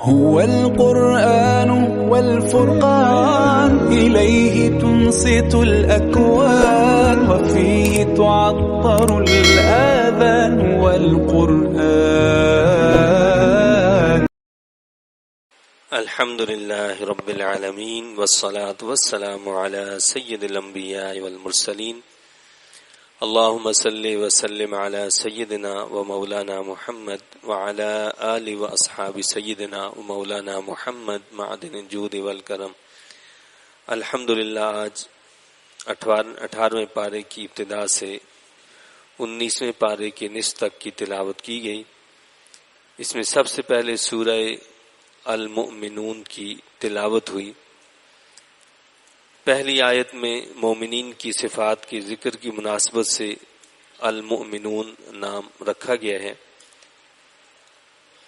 هو القرآن والفرقان إليه تنصت الأكوان وفيه تعطر الآذان والقرآن. الحمد لله رب العالمين والصلاة والسلام على سيد الأنبياء والمرسلين. اللهم صل وسلم على سيدنا ومولانا محمد وعلى آل وأصحاب سيدنا ومولانا محمد معدن الجود والکرم. الحمدللہ آج 18ویں پارے کی ابتدا سے 19ویں پارے کے نصف تک کی تلاوت کی گئی. اس میں سب سے پہلے سورہ المؤمنون کی تلاوت ہوئی. پہلی آیت میں مومنین کی صفات کے ذکر کی مناسبت سے المؤمنون نام رکھا گیا ہے.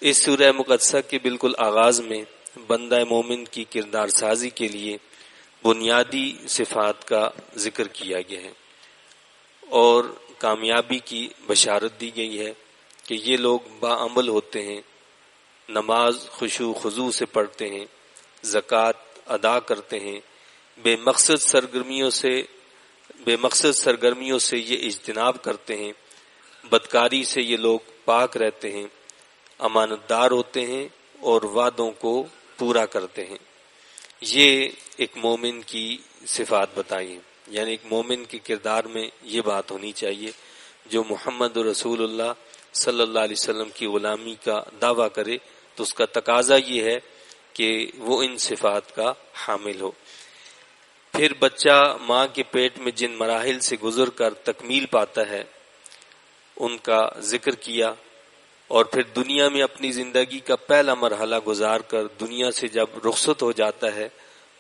اس سورہ مقدسہ کے بالکل آغاز میں بندہ مومن کی کردار سازی کے لیے بنیادی صفات کا ذکر کیا گیا ہے اور کامیابی کی بشارت دی گئی ہے کہ یہ لوگ باعمل ہوتے ہیں، نماز خشوع خضوع سے پڑھتے ہیں، زکوٰۃ ادا کرتے ہیں، بے مقصد سرگرمیوں سے یہ اجتناب کرتے ہیں، بدکاری سے یہ لوگ پاک رہتے ہیں، امانت دار ہوتے ہیں اور وعدوں کو پورا کرتے ہیں. یہ ایک مومن کی صفات بتائی ہیں. یعنی ایک مومن کے کردار میں یہ بات ہونی چاہیے. جو محمد رسول اللہ صلی اللہ علیہ وسلم کی غلامی کا دعویٰ کرے تو اس کا تقاضا یہ ہے کہ وہ ان صفات کا حامل ہو. پھر بچہ ماں کے پیٹ میں جن مراحل سے گزر کر تکمیل پاتا ہے ان کا ذکر کیا، اور پھر دنیا میں اپنی زندگی کا پہلا مرحلہ گزار کر دنیا سے جب رخصت ہو جاتا ہے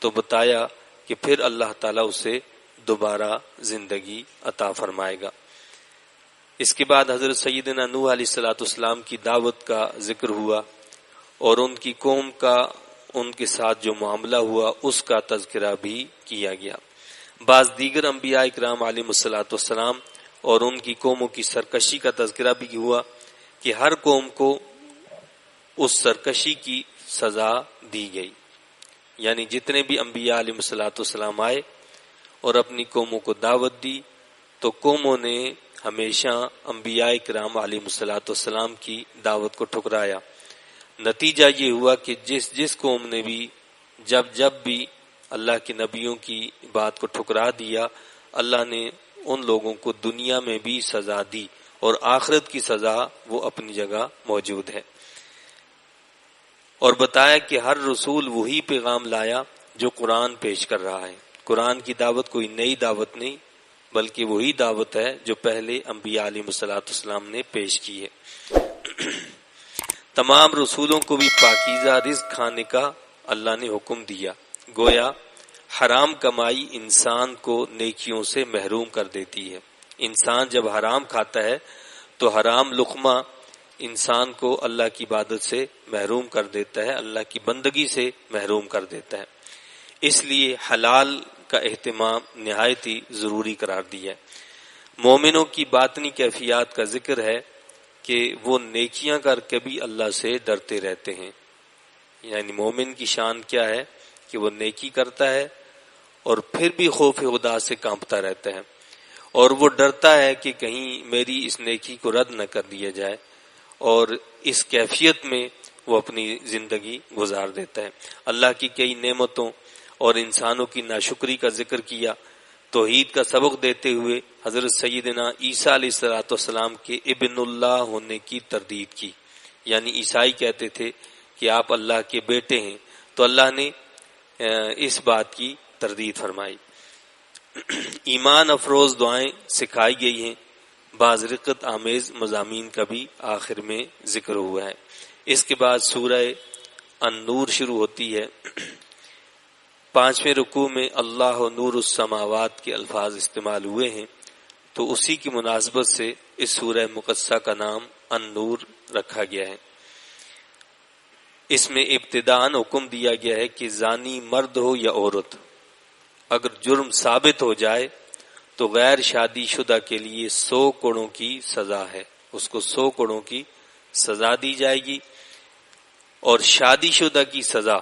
تو بتایا کہ پھر اللہ تعالیٰ اسے دوبارہ زندگی عطا فرمائے گا. اس کے بعد حضرت سیدنا نوح علیہ السلام کی دعوت کا ذکر ہوا اور ان کی قوم کا ان کے ساتھ جو معاملہ ہوا اس کا تذکرہ بھی کیا گیا. بعض دیگر انبیاء اکرام علیہ السلام اور ان کی قوموں کی سرکشی کا تذکرہ بھی ہوا کہ ہر قوم کو اس سرکشی کی سزا دی گئی. یعنی جتنے بھی انبیاء علیہ السلام آئے اور اپنی قوموں کو دعوت دی تو قوموں نے ہمیشہ انبیاء اکرام علیہ السلام کی دعوت کو ٹھکرایا. نتیجہ یہ ہوا کہ جس قوم نے بھی جب بھی اللہ کے نبیوں کی بات کو ٹھکرا دیا، اللہ نے ان لوگوں کو دنیا میں بھی سزا دی اور آخرت کی سزا وہ اپنی جگہ موجود ہے. اور بتایا کہ ہر رسول وہی پیغام لایا جو قرآن پیش کر رہا ہے. قرآن کی دعوت کوئی نئی دعوت نہیں بلکہ وہی دعوت ہے جو پہلے انبیاء علیہ السلام نے پیش کی ہے. تمام رسولوں کو بھی پاکیزہ رزق کھانے کا اللہ نے حکم دیا. گویا حرام کمائی انسان کو نیکیوں سے محروم کر دیتی ہے. انسان جب حرام کھاتا ہے تو حرام لقمہ انسان کو اللہ کی عبادت سے محروم کر دیتا ہے، اللہ کی بندگی سے محروم کر دیتا ہے. اس لیے حلال کا اہتمام نہایت ہی ضروری قرار دیا ہے. مومنوں کی باطنی کیفیات کا ذکر ہے کہ وہ نیکیاں کر کے بھی اللہ سے ڈرتے رہتے ہیں. یعنی مومن کی شان کیا ہے کہ وہ نیکی کرتا ہے اور پھر بھی خوف خدا سے کانپتا رہتا ہے اور وہ ڈرتا ہے کہ کہیں میری اس نیکی کو رد نہ کر دیا جائے، اور اس کیفیت میں وہ اپنی زندگی گزار دیتا ہے. اللہ کی کئی نعمتوں اور انسانوں کی ناشکری کا ذکر کیا. توحید کا سبق دیتے ہوئے حضرت سیدنا عیسیٰ علیہ السلام کے ابن اللہ ہونے کی تردید کی. یعنی عیسائی کہتے تھے کہ آپ اللہ کے بیٹے ہیں، تو اللہ نے اس بات کی تردید فرمائی. ایمان افروز دعائیں سکھائی گئی ہیں. بعض رقت آمیز مضامین کا بھی آخر میں ذکر ہوا ہے. اس کے بعد سورہ النور شروع ہوتی ہے. 5ویں رکوع میں اللہ نور السماوات کے الفاظ استعمال ہوئے ہیں، تو اسی کی مناسبت سے اس سورہ مقدسہ کا نام النور رکھا گیا ہے. اس میں ابتداءً حکم دیا گیا ہے کہ زانی مرد ہو یا عورت، اگر جرم ثابت ہو جائے تو غیر شادی شدہ کے لیے 100 کوڑوں کی سزا ہے. اس کو 100 کوڑوں کی سزا دی جائے گی. اور شادی شدہ کی سزا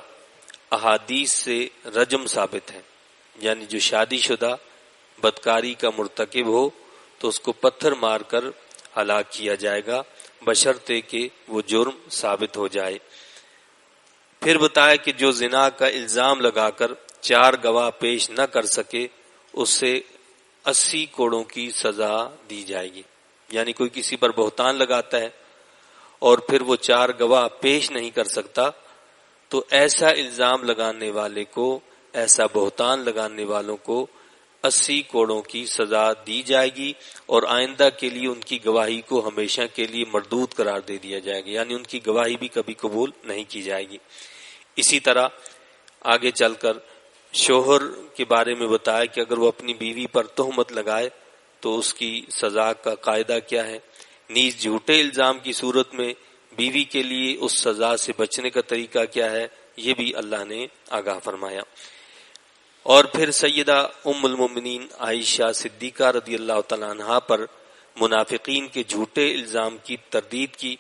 احادیث سے رجم ثابت ہے، یعنی جو شادی شدہ بدکاری کا مرتکب ہو تو اس کو پتھر مار کر ہلاک کیا جائے گا، بشرطے کہ وہ جرم ثابت ہو جائے۔ پھر بتایا کہ جو زنا کا الزام لگا کر 4 گواہ پیش نہ کر سکے اسے 80 کوڑوں کی سزا دی جائے گی، یعنی کوئی کسی پر بہتان لگاتا ہے اور پھر وہ 4 گواہ پیش نہیں کر سکتا تو ایسا الزام لگانے والے کو، ایسا بہتان لگانے والوں کو 80 کوڑوں کی سزا دی جائے گی، اور آئندہ کے لیے ان کی گواہی کو ہمیشہ کے لیے مردود قرار دے دیا جائے گا، یعنی ان کی گواہی بھی کبھی قبول نہیں کی جائے گی۔ اسی طرح آگے چل کر شوہر کے بارے میں بتایا کہ اگر وہ اپنی بیوی پر تہمت لگائے تو اس کی سزا کا قاعدہ کیا ہے، نیز جھوٹے الزام کی صورت میں بیوی کے لیے اس سزا سے بچنے کا طریقہ کیا ہے، یہ بھی اللہ نے آگاہ فرمایا۔ اور پھر سیدہ ام المومنین عائشہ صدیقہ رضی اللہ تعالیٰ عنہا پر منافقین کے جھوٹے الزام کی تردید کی،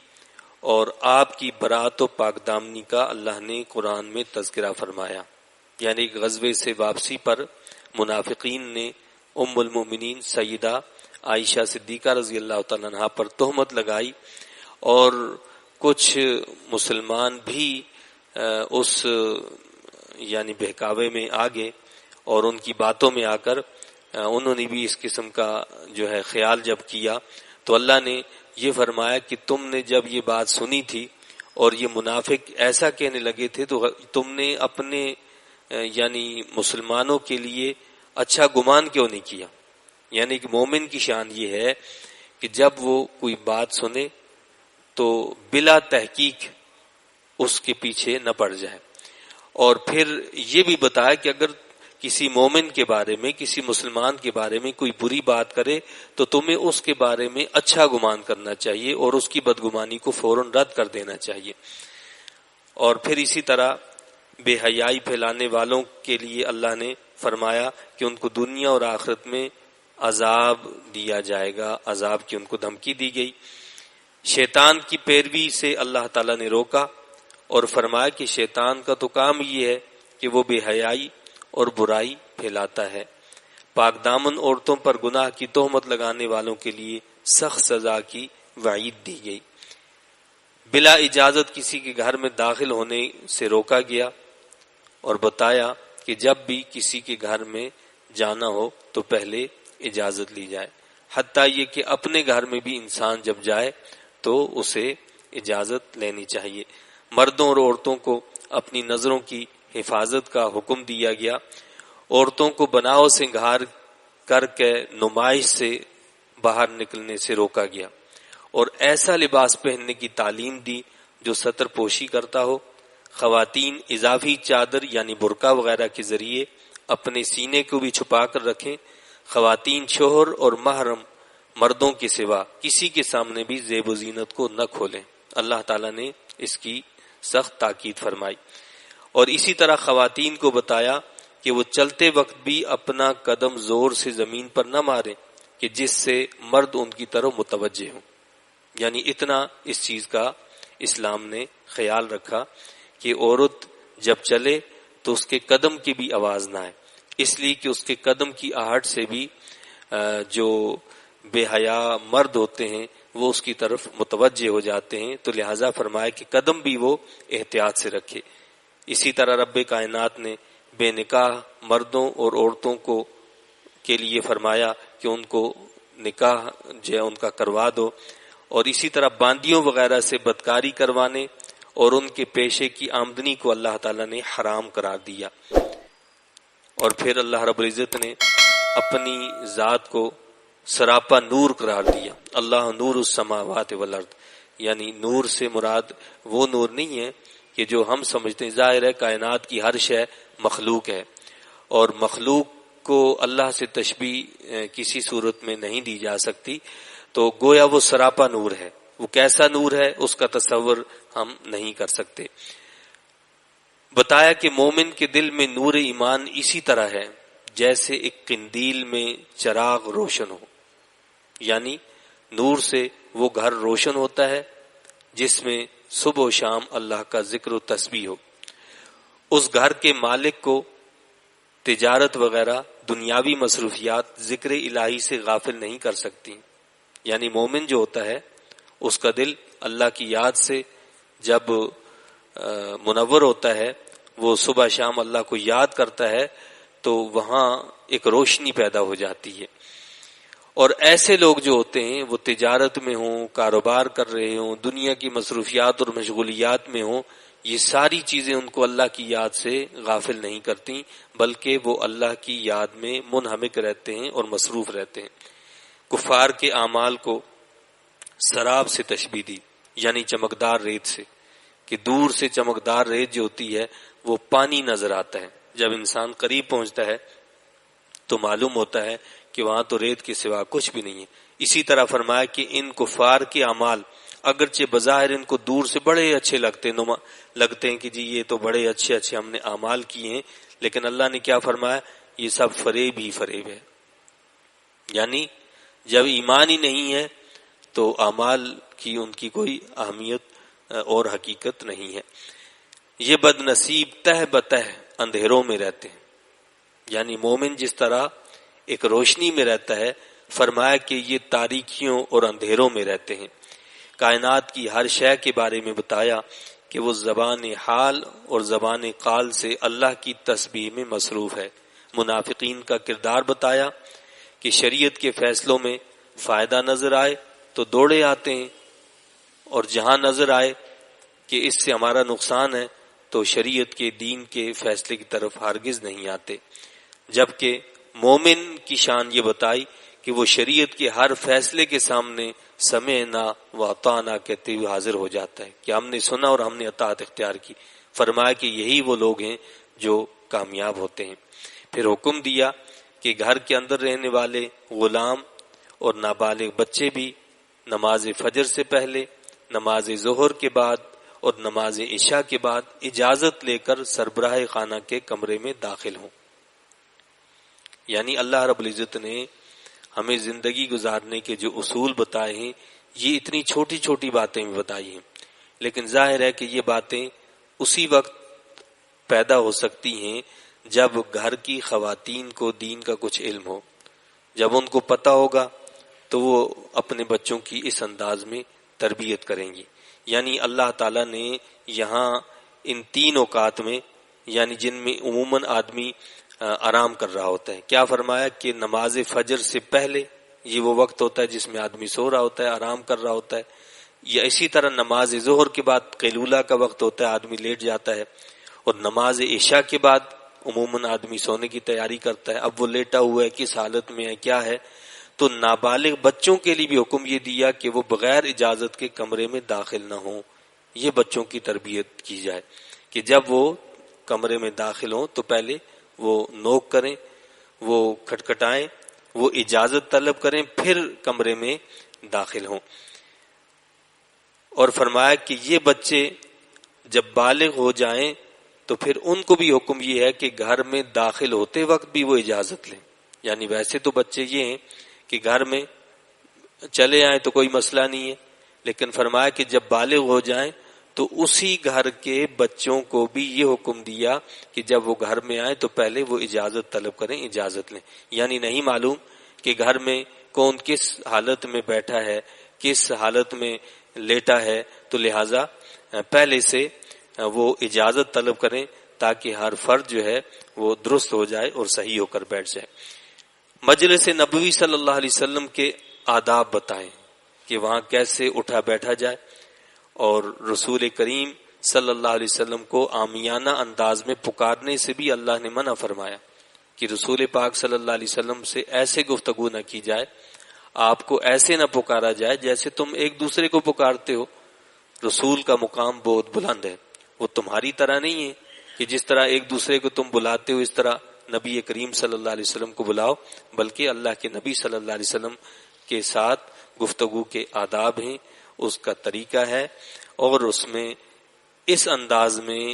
اور آپ کی برات و پاک دامنی کا اللہ نے قرآن میں تذکرہ فرمایا، یعنی غزوے سے واپسی پر منافقین نے ام المومنین سیدہ عائشہ صدیقہ رضی اللہ تعالیٰ عنہا پر تہمت لگائی، اور کچھ مسلمان بھی اس یعنی بہکاوے میں آگے اور ان کی باتوں میں آ کر انہوں نے بھی اس قسم کا جو ہے خیال جب کیا تو اللہ نے یہ فرمایا کہ تم نے جب یہ بات سنی تھی اور یہ منافق ایسا کہنے لگے تھے تو تم نے اپنے یعنی مسلمانوں کے لیے اچھا گمان کیوں نہیں کیا، یعنی کہ مومن کی شان یہ ہے کہ جب وہ کوئی بات سنے تو بلا تحقیق اس کے پیچھے نہ پڑ جائے، اور پھر یہ بھی بتایا کہ اگر کسی مومن کے بارے میں، کسی مسلمان کے بارے میں کوئی بری بات کرے تو تمہیں اس کے بارے میں اچھا گمان کرنا چاہیے اور اس کی بدگمانی کو فوراً رد کر دینا چاہیے۔ اور پھر اسی طرح بے حیائی پھیلانے والوں کے لیے اللہ نے فرمایا کہ ان کو دنیا اور آخرت میں عذاب دیا جائے گا، عذاب کی ان کو دھمکی دی گئی۔ شیطان کی پیروی سے اللہ تعالیٰ نے روکا اور فرمایا کہ شیطان کا تو کام یہ ہے کہ وہ بے حیائی اور برائی پھیلاتا ہے۔ پاک دامن عورتوں پر گناہ کی تہمت لگانے والوں کے لیے سخت سزا کی وعید دی گئی۔ بلا اجازت کسی کے گھر میں داخل ہونے سے روکا گیا اور بتایا کہ جب بھی کسی کے گھر میں جانا ہو تو پہلے اجازت لی جائے، حتیٰ یہ کہ اپنے گھر میں بھی انسان جب جائے تو اسے اجازت لینی چاہیے۔ مردوں اور عورتوں کو اپنی نظروں کی حفاظت کا حکم دیا گیا، عورتوں کو بناؤ سنگھار کر کے نمائش سے باہر نکلنے سے روکا گیا، اور ایسا لباس پہننے کی تعلیم دی جو ستر پوشی کرتا ہو۔ خواتین اضافی چادر یعنی برقع وغیرہ کے ذریعے اپنے سینے کو بھی چھپا کر رکھیں۔ خواتین شوہر اور محرم مردوں کے سوا کسی کے سامنے بھی زیب و زینت کو نہ کھولیں، اللہ تعالیٰ نے اس کی سخت تاکید فرمائی۔ اور اسی طرح خواتین کو بتایا کہ وہ چلتے وقت بھی اپنا قدم زور سے زمین پر نہ ماریں کہ جس سے مرد ان کی طرف متوجہ ہوں، یعنی اتنا اس چیز کا اسلام نے خیال رکھا کہ عورت جب چلے تو اس کے قدم کی بھی آواز نہ آئے، اس لیے کہ اس کے قدم کی آہٹ سے بھی جو بے حیا مرد ہوتے ہیں وہ اس کی طرف متوجہ ہو جاتے ہیں، تو لہٰذا فرمایا کہ قدم بھی وہ احتیاط سے رکھے۔ اسی طرح رب کائنات نے بے نکاح مردوں اور عورتوں کو کے لیے فرمایا کہ ان کو نکاح جو ہے ان کا کروا دو، اور اسی طرح باندیوں وغیرہ سے بدکاری کروانے اور ان کے پیشے کی آمدنی کو اللہ تعالیٰ نے حرام قرار دیا۔ اور پھر اللہ رب العزت نے اپنی ذات کو سراپا نور قرار دیا، اللہ نور السماوات والارض، یعنی نور سے مراد وہ نور نہیں ہے کہ جو ہم سمجھتے ہیں، ظاہر ہے کائنات کی ہر شے مخلوق ہے، اور مخلوق کو اللہ سے تشبیہ کسی صورت میں نہیں دی جا سکتی، تو گویا وہ سراپا نور ہے۔ وہ کیسا نور ہے اس کا تصور ہم نہیں کر سکتے۔ بتایا کہ مومن کے دل میں نور ایمان اسی طرح ہے جیسے ایک قندیل میں چراغ روشن ہو، یعنی نور سے وہ گھر روشن ہوتا ہے، جس میں صبح و شام اللہ کا ذکر و تسبیح ہو۔ اس گھر کے مالک کو تجارت وغیرہ دنیاوی مصروفیات ذکر الہی سے غافل نہیں کر سکتی۔ یعنی مومن جو ہوتا ہے اس کا دل اللہ کی یاد سے جب منور ہوتا ہے، وہ صبح شام اللہ کو یاد کرتا ہے تو وہاں ایک روشنی پیدا ہو جاتی ہے۔ اور ایسے لوگ جو ہوتے ہیں وہ تجارت میں ہوں، کاروبار کر رہے ہوں، دنیا کی مصروفیات اور مشغولیات میں ہوں، یہ ساری چیزیں ان کو اللہ کی یاد سے غافل نہیں کرتی، بلکہ وہ اللہ کی یاد میں منہمک رہتے ہیں اور مصروف رہتے ہیں۔ کفار کے اعمال کو سراب سے تشبیہ دی، یعنی چمکدار ریت سے، کہ دور سے چمکدار ریت جو ہوتی ہے وہ پانی نظر آتا ہے، جب انسان قریب پہنچتا ہے تو معلوم ہوتا ہے کہ وہاں تو ریت کے سوا کچھ بھی نہیں ہے۔ اسی طرح فرمایا کہ ان کفار کے اعمال اگرچہ بظاہر ان کو دور سے بڑے اچھے لگتے ہیں کہ جی یہ تو بڑے اچھے ہم نے اعمال کیے ہیں، لیکن اللہ نے کیا فرمایا؟ یہ سب فریب ہی فریب ہے۔ یعنی جب ایمان ہی نہیں ہے تو اعمال کی ان کی کوئی اہمیت اور حقیقت نہیں ہے۔ یہ بد نصیب تہ بتہ اندھیروں میں رہتے ہیں، یعنی مومن جس طرح ایک روشنی میں رہتا ہے، فرمایا کہ یہ تاریکیوں اور اندھیروں میں رہتے ہیں۔ کائنات کی ہر شے کے بارے میں بتایا کہ وہ زبان حال اور زبان قال سے اللہ کی تسبیح میں مصروف ہے۔ منافقین کا کردار بتایا کہ شریعت کے فیصلوں میں فائدہ نظر آئے تو دوڑے آتے ہیں، اور جہاں نظر آئے کہ اس سے ہمارا نقصان ہے تو شریعت کے دین کے فیصلے کی طرف ہرگز نہیں آتے۔ جبکہ مومن کی شان یہ بتائی کہ وہ شریعت کے ہر فیصلے کے سامنے سمعنا و اطعنا کہتے ہوئے حاضر ہو جاتا ہے کہ ہم نے سنا اور ہم نے اطاعت اختیار کی۔ فرمایا کہ یہی وہ لوگ ہیں جو کامیاب ہوتے ہیں۔ پھر حکم دیا کہ گھر کے اندر رہنے والے غلام اور نابالغ بچے بھی نماز فجر سے پہلے، نماز ظہر کے بعد اور نماز عشاء کے بعد اجازت لے کر سربراہ خانہ کے کمرے میں داخل ہوں۔ یعنی اللہ رب العزت نے ہمیں زندگی گزارنے کے جو اصول بتائے ہیں، یہ اتنی چھوٹی چھوٹی باتیں بھی بتائی ہیں، لیکن ظاہر ہے کہ یہ باتیں اسی وقت پیدا ہو سکتی ہیں جب گھر کی خواتین کو دین کا کچھ علم ہو۔ جب ان کو پتہ ہوگا تو وہ اپنے بچوں کی اس انداز میں تربیت کریں گی۔ یعنی اللہ تعالیٰ نے یہاں ان 3 اوقات میں، یعنی جن میں عموماً آدمی آرام کر رہا ہوتا ہے، کیا فرمایا کہ نماز فجر سے پہلے یہ وہ وقت ہوتا ہے جس میں آدمی سو رہا ہوتا ہے، آرام کر رہا ہوتا ہے، یا اسی طرح نماز ظہر کے بعد قیلولہ کا وقت ہوتا ہے، آدمی لیٹ جاتا ہے، اور نماز عشاء کے بعد عموماً آدمی سونے کی تیاری کرتا ہے۔ اب وہ لیٹا ہوا ہے، کس حالت میں ہے، کیا ہے؟ تو نابالغ بچوں کے لیے بھی حکم یہ دیا کہ وہ بغیر اجازت کے کمرے میں داخل نہ ہوں۔ یہ بچوں کی تربیت کی جائے کہ جب وہ کمرے میں داخل ہوں تو پہلے وہ نوک کریں، وہ کھٹکھٹائیں، وہ اجازت طلب کریں، پھر کمرے میں داخل ہوں۔ اور فرمایا کہ یہ بچے جب بالغ ہو جائیں تو پھر ان کو بھی حکم یہ ہے کہ گھر میں داخل ہوتے وقت بھی وہ اجازت لیں۔ یعنی ویسے تو بچے یہ ہیں کہ گھر میں چلے آئیں تو کوئی مسئلہ نہیں ہے، لیکن فرمایا کہ جب بالغ ہو جائیں تو اسی گھر کے بچوں کو بھی یہ حکم دیا کہ جب وہ گھر میں آئیں تو پہلے وہ اجازت طلب کریں، اجازت لیں۔ یعنی نہیں معلوم کہ گھر میں کون کس حالت میں بیٹھا ہے، کس حالت میں لیٹا ہے، تو لہٰذا پہلے سے وہ اجازت طلب کریں تاکہ ہر فرد جو ہے وہ درست ہو جائے اور صحیح ہو کر بیٹھ جائے۔ مجلس نبوی صلی اللہ علیہ وسلم کے آداب بتائیں کہ وہاں کیسے اٹھا بیٹھا جائے، اور رسول کریم صلی اللہ علیہ وسلم کو عامیانہ انداز میں پکارنے سے بھی اللہ نے منع فرمایا کہ رسول پاک صلی اللہ علیہ وسلم سے ایسے گفتگو نہ کی جائے، آپ کو ایسے نہ پکارا جائے جیسے تم ایک دوسرے کو پکارتے ہو۔ رسول کا مقام بہت بلند ہے، وہ تمہاری طرح نہیں ہے کہ جس طرح ایک دوسرے کو تم بلاتے ہو اس طرح نبی کریم صلی اللہ علیہ وسلم کو بلاؤ، بلکہ اللہ کے نبی صلی اللہ علیہ وسلم کے ساتھ گفتگو کے آداب ہیں، اس کا طریقہ ہے، اور اس میں اس انداز میں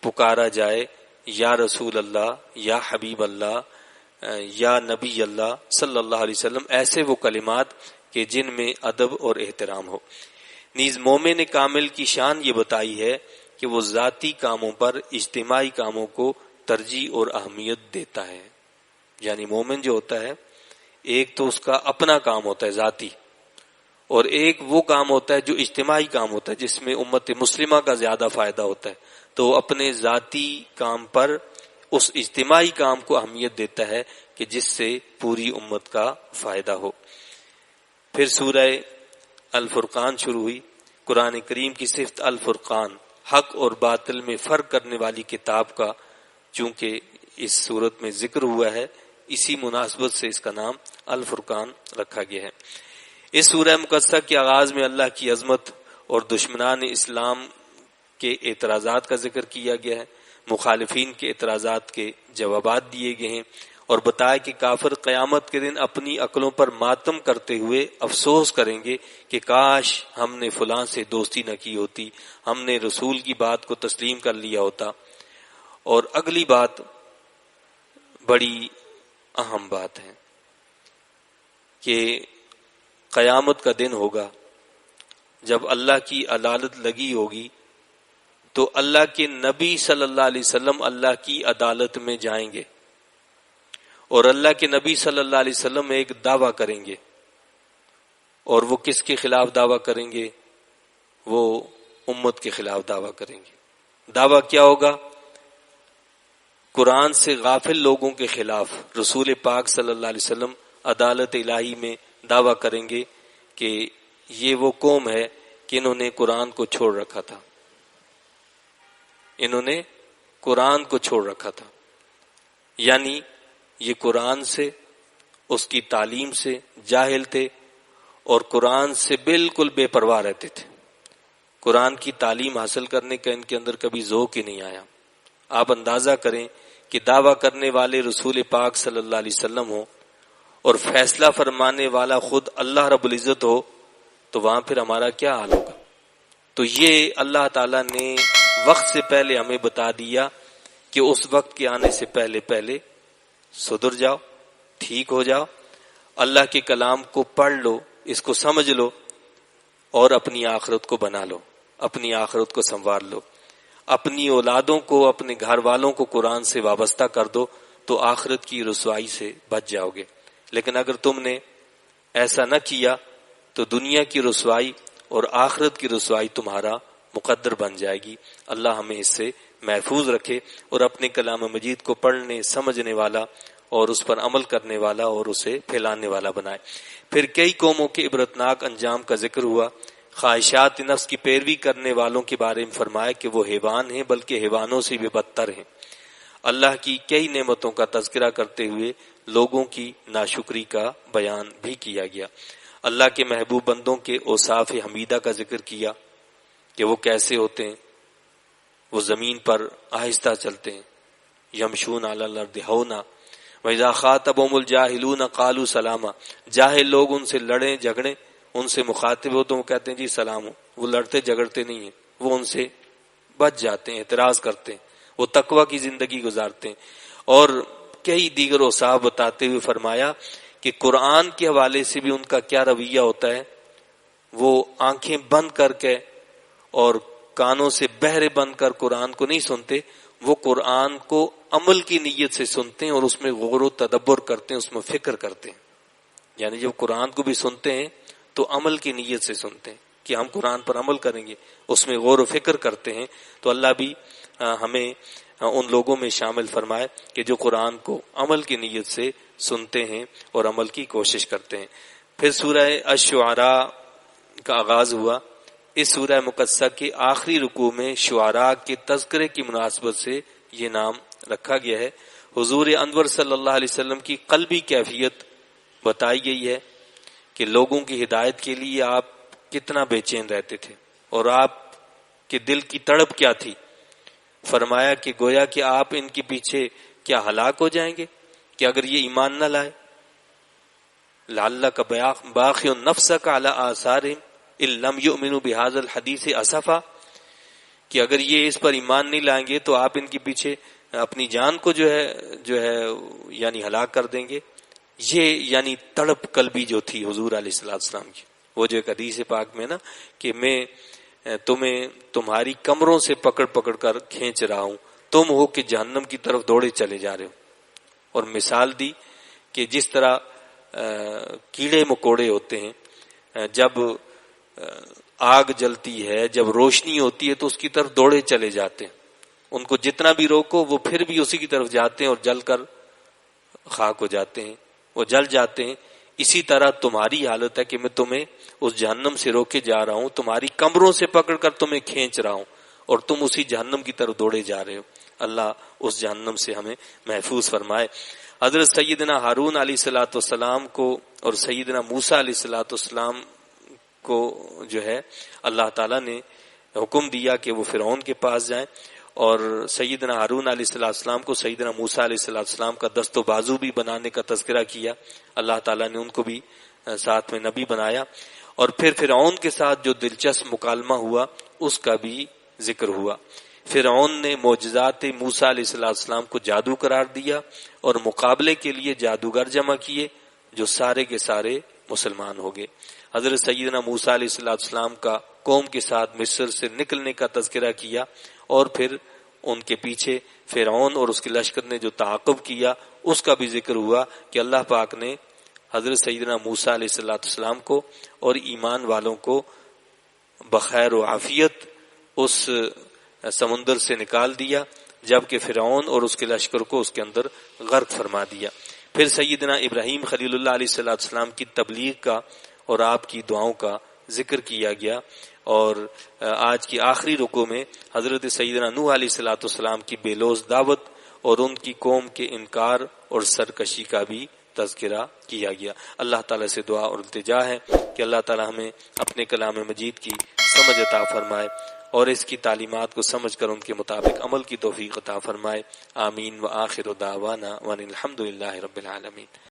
پکارا جائے یا رسول اللہ، یا حبیب اللہ، یا نبی اللہ صلی اللہ علیہ وسلم، ایسے وہ کلمات کہ جن میں ادب اور احترام ہو۔ نیز مومن کامل کی شان یہ بتائی ہے کہ وہ ذاتی کاموں پر اجتماعی کاموں کو ترجیح اور اہمیت دیتا ہے. یعنی مومن جو ہوتا ہے ایک تو اس کا اپنا کام ہوتا ہے ذاتی، اور ایک وہ کام ہوتا ہے جو اجتماعی کام ہوتا ہے جس میں امت مسلمہ کا زیادہ فائدہ ہوتا ہے، تو اپنے ذاتی کام پر اس اجتماعی کام کو اہمیت دیتا ہے کہ جس سے پوری امت کا فائدہ ہو. پھر سورہ الفرقان شروع ہوئی. قرآن کریم کی صفت الفرقان، حق اور باطل میں فرق کرنے والی کتاب کا چونکہ اس صورت میں ذکر ہوا ہے، اسی مناسبت سے اس کا نام الفرقان رکھا گیا ہے. اس سورہ مقدسہ کے آغاز میں اللہ کی عظمت اور دشمنان اسلام کے اعتراضات کا ذکر کیا گیا ہے، مخالفین کے اعتراضات کے جوابات دیے گئے ہیں، اور بتایا کہ کافر قیامت کے دن اپنی عقلوں پر ماتم کرتے ہوئے افسوس کریں گے کہ کاش ہم نے فلاں سے دوستی نہ کی ہوتی، ہم نے رسول کی بات کو تسلیم کر لیا ہوتا. اور اگلی بات بڑی اہم بات ہے کہ قیامت کا دن ہوگا جب اللہ کی عدالت لگی ہوگی تو اللہ کے نبی صلی اللہ علیہ وسلم اللہ کی عدالت میں جائیں گے، اور اللہ کے نبی صلی اللہ علیہ وسلم ایک دعویٰ کریں گے. اور وہ کس کے خلاف دعویٰ کریں گے؟ وہ امت کے خلاف دعویٰ کریں گے. دعویٰ کیا ہوگا؟ قرآن سے غافل لوگوں کے خلاف رسول پاک صلی اللہ علیہ وسلم عدالت الہی میں دعویٰ کریں گے کہ یہ وہ قوم ہے کہ انہوں نے قرآن کو چھوڑ رکھا تھا، انہوں نے قرآن کو چھوڑ رکھا تھا. یعنی یہ قرآن سے، اس کی تعلیم سے جاہل تھے اور قرآن سے بالکل بے پرواہ رہتے تھے. قرآن کی تعلیم حاصل کرنے کا ان کے اندر کبھی ذوق ہی نہیں آیا. آپ اندازہ کریں کہ دعویٰ کرنے والے رسول پاک صلی اللہ علیہ وسلم ہو اور فیصلہ فرمانے والا خود اللہ رب العزت ہو تو وہاں پھر ہمارا کیا حال ہوگا. تو یہ اللہ تعالیٰ نے وقت سے پہلے ہمیں بتا دیا کہ اس وقت کے آنے سے پہلے پہلے سدھر جاؤ، ٹھیک ہو جاؤ، اللہ کے کلام کو پڑھ لو، اس کو سمجھ لو اور اپنی آخرت کو بنا لو، اپنی آخرت کو سنوار لو، اپنی اولادوں کو، اپنے گھر والوں کو قرآن سے وابستہ کر دو تو آخرت کی رسوائی سے بچ جاؤ گے. لیکن اگر تم نے ایسا نہ کیا تو دنیا کی رسوائی اور آخرت کی رسوائی تمہارا مقدر بن جائے گی. اللہ ہمیں اس سے محفوظ رکھے اور اپنے کلام مجید کو پڑھنے، سمجھنے والا اور اس پر عمل کرنے والا اور اسے پھیلانے والا بنائے. پھر کئی قوموں کے عبرتناک انجام کا ذکر ہوا. خواہشات نفس کی پیروی کرنے والوں کے بارے میں فرمایا کہ وہ حیوان ہیں، بلکہ حیوانوں سے بھی بدتر ہیں. اللہ کی کئی نعمتوں کا تذکرہ کرتے ہوئے لوگوں کی ناشکری کا بیان بھی کیا گیا. اللہ کے محبوب بندوں کے اوصاف حمیدہ کا ذکر کیا کہ وہ کیسے ہوتے ہیں. وہ زمین پر آہستہ چلتے ہیں، یمشون علی الارض ہونا وَإِذَا خَاطَبَهُمُ الْجَاهِلُونَ قَالُوا سَلَامًا. جاہل لوگ ان سے لڑیں جھگڑیں، ان سے مخاطب ہو تو وہ کہتے ہیں جی سلام ہو. وہ لڑتے جھگڑتے نہیں ہیں، وہ ان سے بچ جاتے ہیں، اعتراض کرتے ہیں، وہ تقوی کی زندگی گزارتے ہیں. اور کئی دیگر اوصاف بتاتے ہوئے فرمایا کہ قرآن کے حوالے سے بھی ان کا کیا رویہ ہوتا ہے. وہ آنکھیں بند کر کے اور کانوں سے بہرے بند کر قرآن کو نہیں سنتے، وہ قرآن کو عمل کی نیت سے سنتے ہیں اور اس میں غور و تدبر کرتے ہیں، اس میں فکر کرتے ہیں. یعنی جب قرآن کو بھی سنتے ہیں تو عمل کی نیت سے سنتے ہیں کہ ہم قرآن پر عمل کریں گے، اس میں غور و فکر کرتے ہیں. تو اللہ بھی ہمیں ان لوگوں میں شامل فرمائے کہ جو قرآن کو عمل کی نیت سے سنتے ہیں اور عمل کی کوشش کرتے ہیں. پھر سورہ الشعراء کا آغاز ہوا. اس سورہ مقدسہ کے آخری رکوع میں شعراء کے تذکرے کی مناسبت سے یہ نام رکھا گیا ہے. حضور انور صلی اللہ علیہ وسلم کی قلبی کیفیت بتائی گئی ہے کہ لوگوں کی ہدایت کے لیے آپ کتنا بے چین رہتے تھے اور آپ کے دل کی تڑپ کیا تھی. فرمایا کہ گویا کہ آپ ان کے پیچھے کیا ہلاک ہو جائیں گے کہ اگر یہ ایمان نہ لائے. لعلک باخع نفسک علی آثارہم ان لم یؤمنوا بہذا الحدیث اسفا، کہ اگر یہ اس پر ایمان نہیں لائیں گے تو آپ ان کے پیچھے اپنی جان کو جو ہے یعنی ہلاک کر دیں گے. یہ یعنی تڑپ قلبی جو تھی حضور علیہ الصلوۃ والسلام کی. وہ جو ایک حدیث پاک میں نا کہ میں تمہیں تمہاری کمروں سے پکڑ پکڑ کر کھینچ رہا ہوں، تم ہو کہ جہنم کی طرف دوڑے چلے جا رہے ہو. اور مثال دی کہ جس طرح کیڑے مکوڑے ہوتے ہیں، جب آگ جلتی ہے، جب روشنی ہوتی ہے تو اس کی طرف دوڑے چلے جاتے ہیں، ان کو جتنا بھی روکو وہ پھر بھی اسی کی طرف جاتے ہیں اور جل کر خاک ہو جاتے ہیں، وہ جل جاتے ہیں. اسی طرح تمہاری حالت ہے کہ میں تمہیں اس جہنم سے روکے جا رہا ہوں، تمہاری کمروں سے پکڑ کر تمہیں کھینچ رہا ہوں اور تم اسی جہنم کی طرف دوڑے جا رہے ہو. اللہ اس جہنم سے ہمیں محفوظ فرمائے. حضرت سیدنا ہارون علیہ الصلوۃ والسلام کو اور سیدنا موسیٰ علیہ الصلوۃ والسلام کو جو ہے اللہ تعالیٰ نے حکم دیا کہ وہ فرعون کے پاس جائیں، اور سیدنا ہارون علیہ السلام کو سیدنا موسیٰ علیہ السلام کا دست و بازو بھی بنانے کا تذکرہ کیا. اللہ تعالیٰ نے ان کو بھی ساتھ میں نبی بنایا. اور پھر فرعون کے ساتھ جو دلچسپ مکالمہ ہوا اس کا بھی ذکر ہوا. فرعون نے معجزات موسیٰ علیہ السلام کو جادو قرار دیا اور مقابلے کے لیے جادوگر جمع کیے جو سارے کے سارے مسلمان ہو گئے. حضرت سیدنا موسیٰ علیہ السلام کا قوم کے ساتھ مصر سے نکلنے کا تذکرہ کیا، اور پھر ان کے پیچھے فرعون اور اس کے لشکر نے جو تعاقب کیا اس کا بھی ذکر ہوا کہ اللہ پاک نے حضرت سیدنا موسیٰ علیہ السلام کو اور ایمان والوں کو بخیر و عافیت اس سمندر سے نکال دیا، جبکہ فرعون اور اس کے لشکر کو اس کے اندر غرق فرما دیا. پھر سیدنا ابراہیم خلیل اللہ علیہ السلام کی تبلیغ کا اور آپ کی دعاؤں کا ذکر کیا گیا. اور آج کی آخری رکوع میں حضرت سیدنا نوح علیہ السلام کی بے لوث دعوت اور ان کی قوم کے انکار اور سرکشی کا بھی تذکرہ کیا گیا. اللہ تعالیٰ سے دعا اور التجا ہے کہ اللہ تعالیٰ ہمیں اپنے کلام مجید کی سمجھ عطا فرمائے اور اس کی تعلیمات کو سمجھ کر ان کے مطابق عمل کی توفیق عطا فرمائے. آمین. وآخر دعوانا وان الحمد للہ رب العالمین.